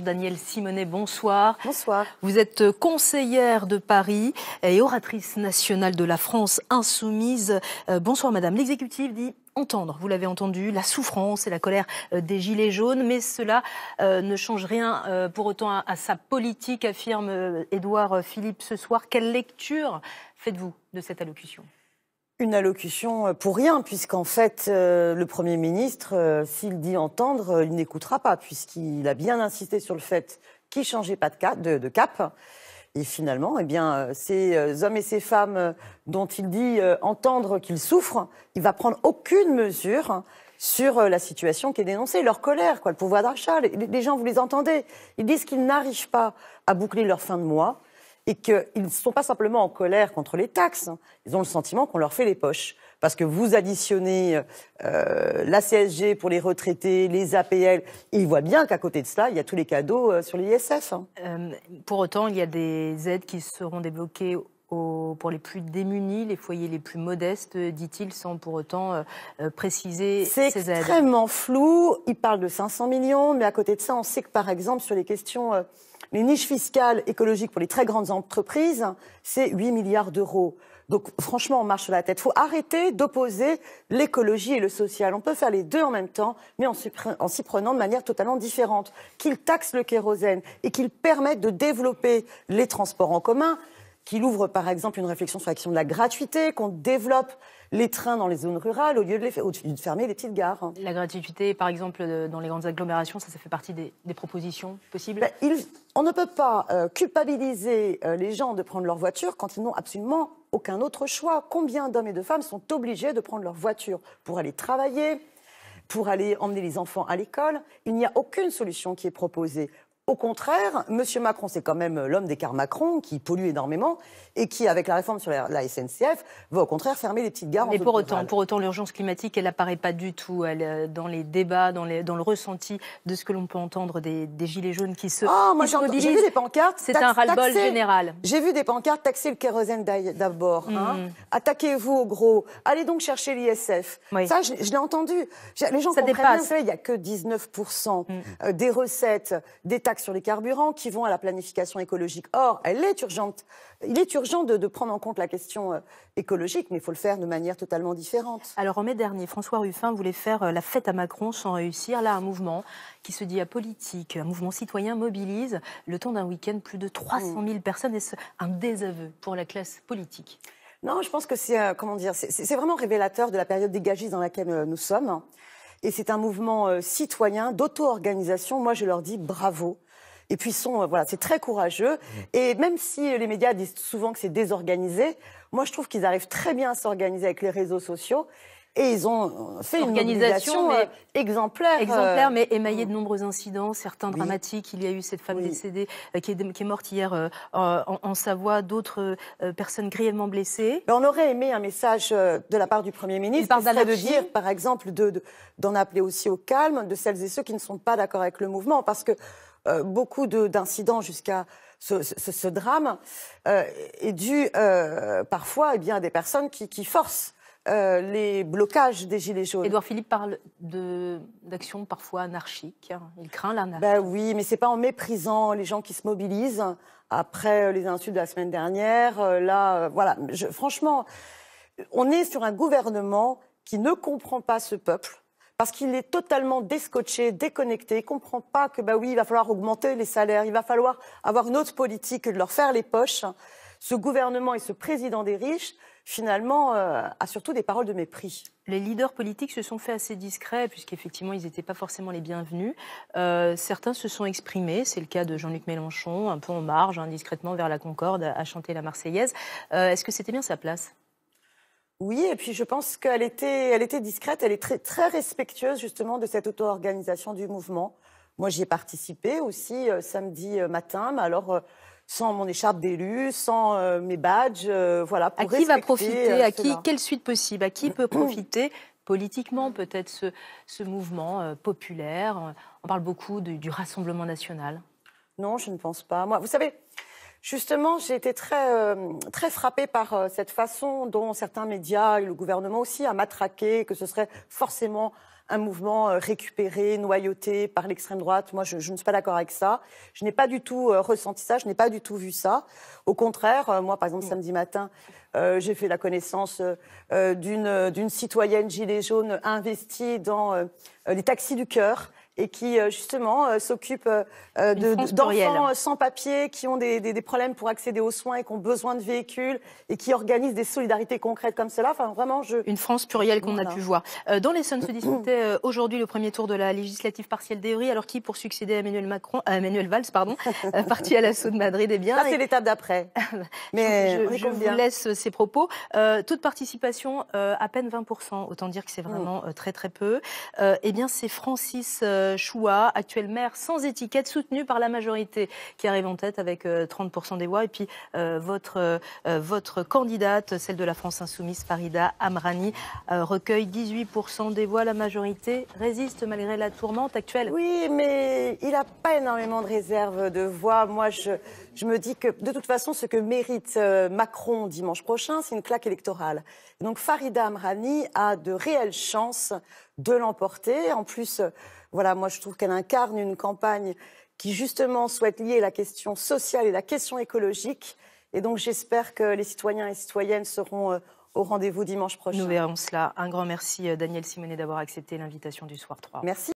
Danielle Simonet, bonsoir. Bonsoir. Vous êtes conseillère de Paris et oratrice nationale de la France insoumise. Bonsoir madame. L'exécutif dit entendre, vous l'avez entendu, la souffrance et la colère des Gilets jaunes, mais cela ne change rien pour autant à sa politique, affirme Édouard Philippe ce soir. Quelle lecture faites-vous de cette allocution ? Une allocution pour rien, puisqu'en fait, le Premier ministre, s'il dit entendre, il n'écoutera pas, puisqu'il a bien insisté sur le fait qu'il ne changeait pas de cap. Et finalement, eh bien, ces hommes et ces femmes dont il dit entendre qu'ils souffrent, il ne va prendre aucune mesure sur la situation qui est dénoncée, leur colère, le pouvoir d'achat. Les gens, vous les entendez, ils disent qu'ils n'arrivent pas à boucler leur fin de mois. Et qu'ils ne sont pas simplement en colère contre les taxes, ils ont le sentiment qu'on leur fait les poches. Parce que vous additionnez la CSG pour les retraités, les APL, et ils voient bien qu'à côté de cela, il y a tous les cadeaux sur l'ISF. Pour autant, il y a des aides qui seront débloquées pour les plus démunis, les foyers les plus modestes, dit-il, sans pour autant préciser ces aides. C'est extrêmement flou, il parle de 500 millions, mais à côté de ça, on sait que par exemple, sur les questions... les niches fiscales écologiques pour les très grandes entreprises, c'est 8 milliards d'euros. Donc franchement, on marche sur la tête. Il faut arrêter d'opposer l'écologie et le social. On peut faire les deux en même temps, mais en s'y prenant de manière totalement différente. Qu'ils taxent le kérosène et qu'ils permettent de développer les transports en commun, qu'il ouvre par exemple une réflexion sur la question de la gratuité, qu'on développe les trains dans les zones rurales au lieu de fermer les petites gares. La gratuité, par exemple, dans les grandes agglomérations, ça fait partie des propositions possibles ? On ne peut pas culpabiliser les gens de prendre leur voiture quand ils n'ont absolument aucun autre choix. Combien d'hommes et de femmes sont obligés de prendre leur voiture pour aller travailler, pour aller emmener les enfants à l'école ? Il n'y a aucune solution qui est proposée. Au contraire, M. Macron, c'est quand même l'homme des cars Macron qui pollue énormément et qui, avec la réforme sur la SNCF, va au contraire fermer les petites gares. Mais pour autant, l'urgence climatique, elle n'apparaît pas du tout dans les débats, dans le ressenti de ce que l'on peut entendre des Gilets jaunes qui se mobilisent. J'ai vu des pancartes. C'est un ras-le-bol général. J'ai vu des pancartes taxer le kérosène d'abord. Attaquez-vous au gros. Allez donc chercher l'ISF. Oui. Ça, je l'ai entendu. Les gens comprennent bien. Il n'y a que 19% des recettes, des taxes sur les carburants qui vont à la planification écologique. Or, elle est urgente. Il est urgent de prendre en compte la question écologique, mais il faut le faire de manière totalement différente. Alors, en mai dernier, François Ruffin voulait faire la fête à Macron sans réussir. Là, un mouvement qui se dit apolitique, un mouvement citoyen mobilise le temps d'un week-end plus de 300 000 personnes. Est-ce un désaveu pour la classe politique ? Non, je pense que c'est vraiment révélateur de la période dégagiste dans laquelle nous sommes. Et c'est un mouvement citoyen, d'auto-organisation. Moi, je leur dis bravo. Et puis, c'est très courageux. Et même si les médias disent souvent que c'est désorganisé, moi, je trouve qu'ils arrivent très bien à s'organiser avec les réseaux sociaux. Et ils ont fait une mobilisation exemplaire. Exemplaire, mais émaillée de nombreux incidents, certains dramatiques. Il y a eu cette femme décédée qui est morte hier en Savoie, d'autres personnes grièvement blessées. On aurait aimé un message de la part du Premier ministre, qui serait de dire, par exemple, d'en appeler aussi au calme de celles et ceux qui ne sont pas d'accord avec le mouvement, parce que beaucoup d'incidents jusqu'à ce drame est dû parfois à des personnes qui forcent les blocages des Gilets jaunes. Édouard Philippe parle d'actions parfois anarchiques. Il craint l'anarchie. Oui, mais c'est pas en méprisant les gens qui se mobilisent après les insultes de la semaine dernière. Franchement, on est sur un gouvernement qui ne comprend pas ce peuple. Parce qu'il est totalement déscotché, déconnecté. Il ne comprend pas que, il va falloir augmenter les salaires, il va falloir avoir une autre politique que de leur faire les poches. Ce gouvernement et ce président des riches, finalement, a surtout des paroles de mépris. Les leaders politiques se sont fait assez discrets, puisqu'effectivement, ils n'étaient pas forcément les bienvenus. Certains se sont exprimés. C'est le cas de Jean-Luc Mélenchon, un peu en marge, discrètement vers la Concorde, à chanter la Marseillaise. Est-ce que c'était bien sa place ? Oui, et puis je pense qu'elle était discrète, elle est très, très respectueuse justement de cette auto-organisation du mouvement. Moi, j'y ai participé aussi samedi matin, mais alors sans mon écharpe d'élu, sans mes badges, voilà. Pour à qui va profiter quelle suite possible ? À qui peut profiter politiquement peut-être ce mouvement populaire ? On parle beaucoup du Rassemblement national. Non, je ne pense pas. Moi, vous savez... Justement, j'ai été très frappée par cette façon dont certains médias et le gouvernement aussi a matraqué que ce serait forcément un mouvement récupéré, noyauté par l'extrême droite. Moi, je ne suis pas d'accord avec ça. Je n'ai pas du tout ressenti ça, je n'ai pas du tout vu ça. Au contraire, moi, par exemple, samedi matin, j'ai fait la connaissance d'une citoyenne gilet jaune investie dans les taxis du cœur et qui, justement, s'occupe d'enfants sans papier qui ont des problèmes pour accéder aux soins et qui ont besoin de véhicules et qui organise des solidarités concrètes comme cela. Enfin, vraiment, Une France plurielle qu'on a pu voir. Dans l'Essonne se disputait aujourd'hui le premier tour de la législative partielle d'Évry. Alors, qui pour succéder à Emmanuel Valls, parti à l'assaut de Madrid? Eh bien, ça, c'est l'étape d'après. Mais je vous laisse ces propos. Taux de participation, à peine 20%. Autant dire que c'est vraiment très, très peu. Eh bien, c'est Francis Choua, actuel maire sans étiquette, soutenu par la majorité, qui arrive en tête avec 30% des voix. Et puis, votre candidate, celle de la France Insoumise, Farida Amrani, recueille 18% des voix. La majorité résiste malgré la tourmente actuelle. Oui, mais il n'a pas énormément de réserve de voix. Moi, je me dis que, de toute façon, ce que mérite Macron dimanche prochain, c'est une claque électorale. Et donc, Farida Amrani a de réelles chances de l'emporter. En plus, voilà, moi, je trouve qu'elle incarne une campagne qui, justement, souhaite lier la question sociale et la question écologique. Et donc, j'espère que les citoyens et citoyennes seront au rendez-vous dimanche prochain. Nous verrons cela. Un grand merci, Danielle Simonet, d'avoir accepté l'invitation du Soir 3. Merci.